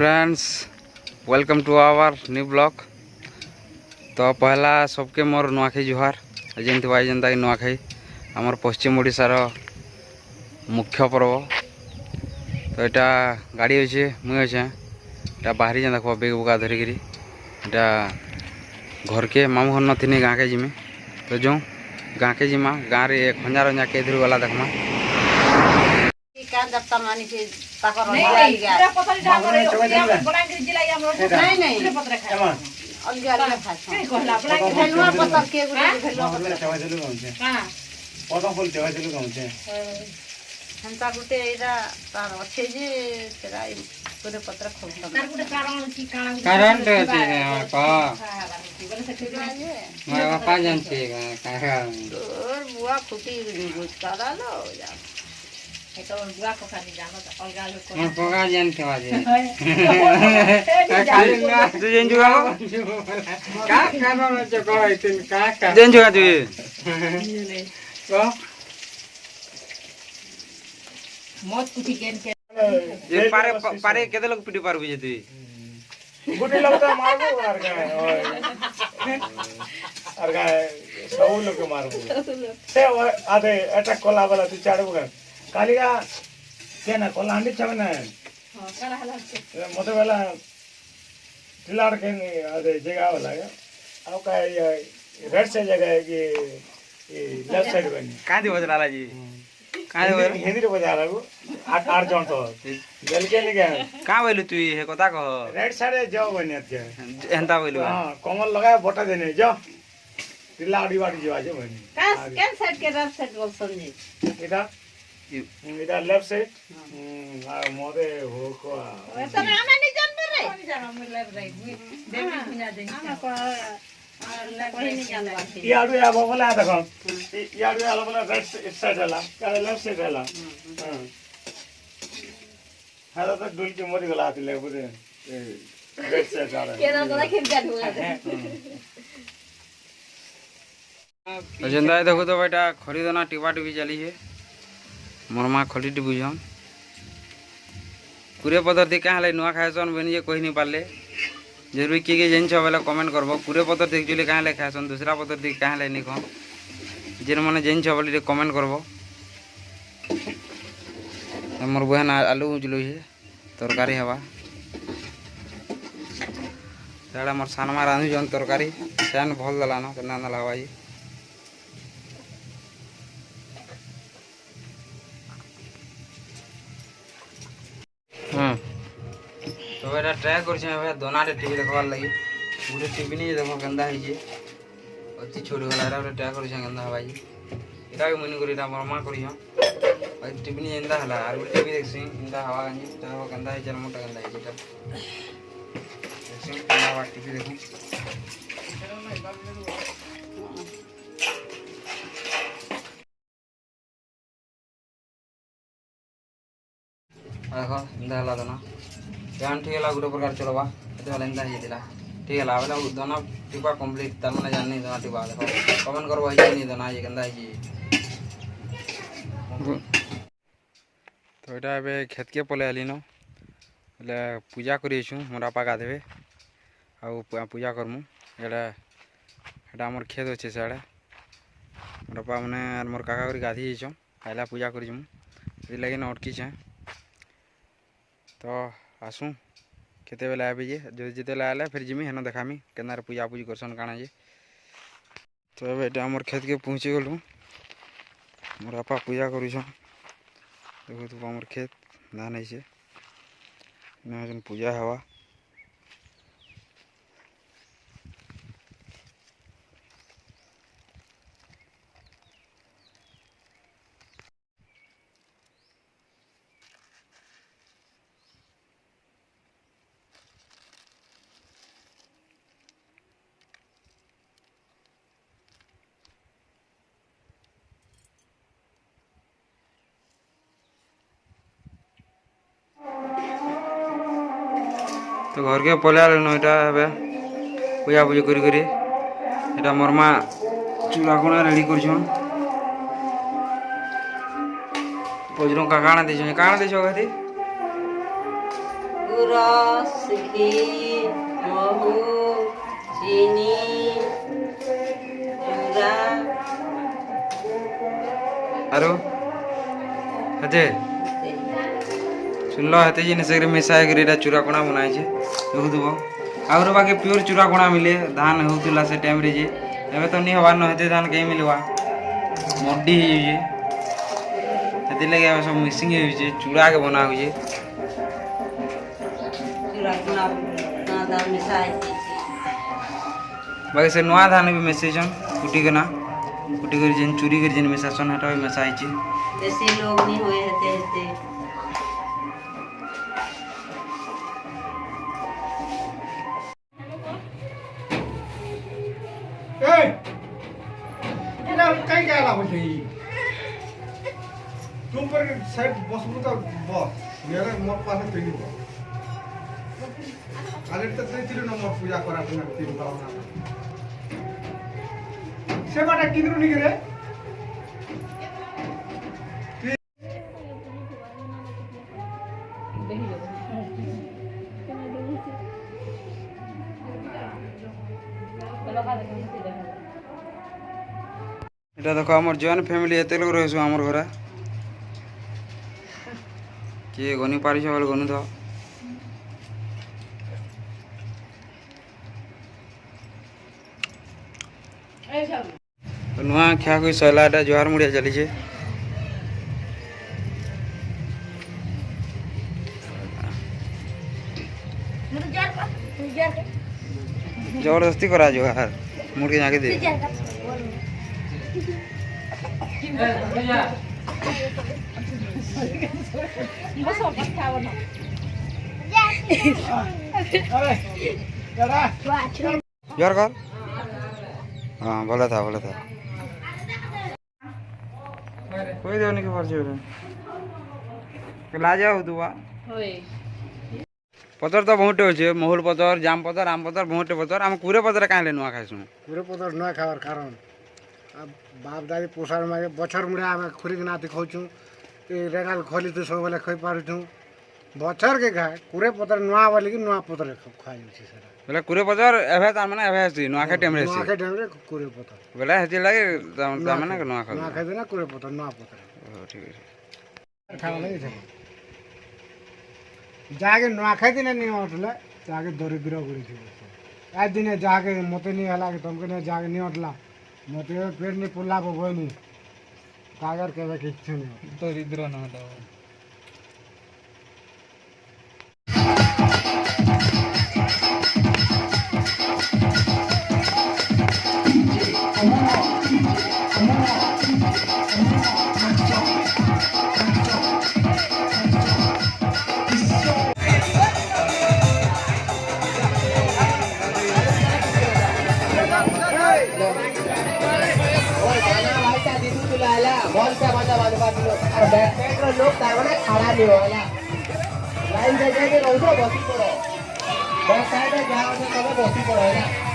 Friends, welcome to our new blog. तो पहला सबके मोर नुआखाई जुहार। जेनती भाई जनता कि नुआखाई आमर पश्चिम ओडिशार मुख्य पर्व। तो यहाँ गाड़ी अच्छे मुई अच्छे यहाँ बाहरी जेन देख बेग बुका धरिकी घर के मामू घर नथी गाँ के जिमी। तो जो गाँ के जिमा गाँव में खंजा रंजा के धरी गला देखमा हेंता गुटे एरा तार अच्छे जे तेरा पूरे पत्र खोलता तार गुटे कारण की कारण तो मैं बापा जानते कारण तोर बुआ फुटी गुज काला लो जा ए तो बुआ को खाली जानो त अलगा लोग को पगा जानते बाजे खाली ना तू जेन जुगा का खाना न चको इतन का जेन जुगा तू को मत कुटी गेन के ये पारे पारे केते लोग पिटी पारबी जे तू गुटी लोग तो मारबो और का सब लोग के मारबो से आधे अटैक कोला वाला तू चाड़बो कालिया के ना कोला हंडी छबे ना हां काला हला मते वाला तिलाड़ के आधे जगह वाला है अब का रेड से जगह है कि लेफ्ट साइड बनी का दिवस लाला जी का हिंदी रे बजा रहा हूं आठ जन तो गल के नहीं गया का बोलू तू हे कथा कह रेड साइड जाओ बनी के एंता बोलू हां कमल लगाए बोटा देने जाओ तिलाड़ी वाड़ी जो आजे बनी कैन साइड के लेफ्ट साइड बोल समझे इधर लेफ्ट साइड मोरे हो को तो हमें नहीं जानते रे नहीं जानो मैं लेफ्ट राइट देवी बिना दे हम को कोई नहीं जानते याडू या बोला देखो याडू या बोला राइट साइड वाला का लेफ्ट साइड वाला हां हां तो डुल के मोरी गला आती ले बुरे राइट साइड वाला केना गला खेल जा दूंगा तो जिंदा देखो तो बेटा खरीदना टिपा टिपी चली है मोर माँ खड़ी टिपुछन कुरे पतर थी क्या नुआ खाएसन बनी कही नहीं पारे जरूरी किए जान बोले कमेंट करब कुरे पतर थी एक्चुअली क्या खाएसन दूसरा पतर थी क्या नहीं कह जेन मैंने जान बोले कमेंट करब मोर बहन आलू उजलु तरकारी हवा साड़ा मोर सान माँ रांधुन तरकारी सैन भल दलान के हवा जी तो ये ट्राए कर दोना टीवी देखवार लगे गोटे टीवी नहीं देख केन्दा अति छोड़ी गला ट्राए कर हवा जी इटा भी मुनि कर माँ कर टीवी नहीं एंता है और गोटे टीवी देखसी एंता हवा गंजी केन्दा मोटा केन्दा टीवी देखूँ देख एंता है दोना फैन ठीक है गोटे प्रकार चलवा एंता ठीक है बोले दोना टिपा कम्प्लीट तार मैंने जानी दोना टिपा देख कमेंट करब नहीं दोना ये केन्दा तो यहाँ ए खेत के पलि आली न बोले पूजा कर मोर आपा गाधे आ पूजा करमु एटा आमर खेत अच्छे सियाड़े मोर आपा मैंने मोर काका कर गाधी जाइछन आइला पूजा करमु लगे न अटकीछे तो आसू केते बेले आबे जे जो जिते आले फिर जिमी हेन देखामी केनार पूजा पूजी करसन काना जे तो ये आमर खेत के पहुँची गलु मोर आपा पूजा करुछन देखो तू आमर खेत धान है पूजा हवा तो घर के पलिया यहाँ पूजा पूजी करी मोर माँ चूल्हा कोना रेडी कर पजरू का काना देछ काना देछ गति गुड़ रस घी महू चीनी चूड़ा आरो अजे सुनलो हेते जिनिस रे मिसाई करी एटा चूरा कोना बनाई छे देखुदबो आउर बाकी प्योर चूरा कोना मिले धान होतला से टाइम रे जे एबे तो नी हवार न हेते धान के मिलवा मोडी ही जे हेते लगे सब मिक्सिंग हो जे चूड़ा के बना हो जे चूड़ा कोना दादा मिसाई बाकी से नवा धान भी मिसेछन कुटी के ना कुटी कर जिन चूरी कर जिन मिसासन हटा भी मिसाई छे देसी लोग नहीं हुए हेते कहीं क्या लाभ होती तुम पर साइड बस तो बस मेरे मोर पास तीन बस अरे तो तीन नंबर पूजा करा तुम तीन भावना से बाटा किधर नहीं रे এটা দেখো আমার জয়েন্ট ফ্যামিলি এতে লোক রয়েছে আমার ঘরে কে গনি পারিছ বলে গনি দাও নুয়া খিয়া কই সয়লা এটা জোয়ার মুড়িয়া চালিছে जबरदस्ती करा जो यार मुड़ के जाके दे जोर कर हाँ बोला था कोई देवनी के पर्चे ला जाओ तू पतर तो बहुत अच्छे महूल पतर जाम पतर आम पतर बहुत पतर आम कुरे पतर कहीं नुआ खाइसु पूरे पतर नुआ खावार कारण अब बाप दादी पोषार मारे बछर मुड़े आम खुरी के नाती खाऊँ रेगाल खोली तो सब बेले खाई पारुँ बछर के खाए कुरे पतर नुआ वाले की नुआ पतर खाई बोले कुरे पतर एभे तार माने एभे सी नुआ खाई टाइम रे सी नुआ खाई टाइम रे कुरे पतर बोले हेती लागे तार माने नुआ खा नुआ खाई देना कुरे पतर नुआ पतर ठीक है खावा लगे जाके नुआखाई दिन नहीं उठला जाके दरिद्र गुड़ी आज दिन जाके मत नहीं हला कि तुमको नहीं जाके नहीं उठला मत पेट नहीं पुल्ला बोई नहीं कागर के किच्छु नहीं दरिद्र ना हटा लोग खड़ा नहीं होला लाइन जगह पे रहो बसी पड़ो बैक साइड में जाओ तो बसी पड़ो है ना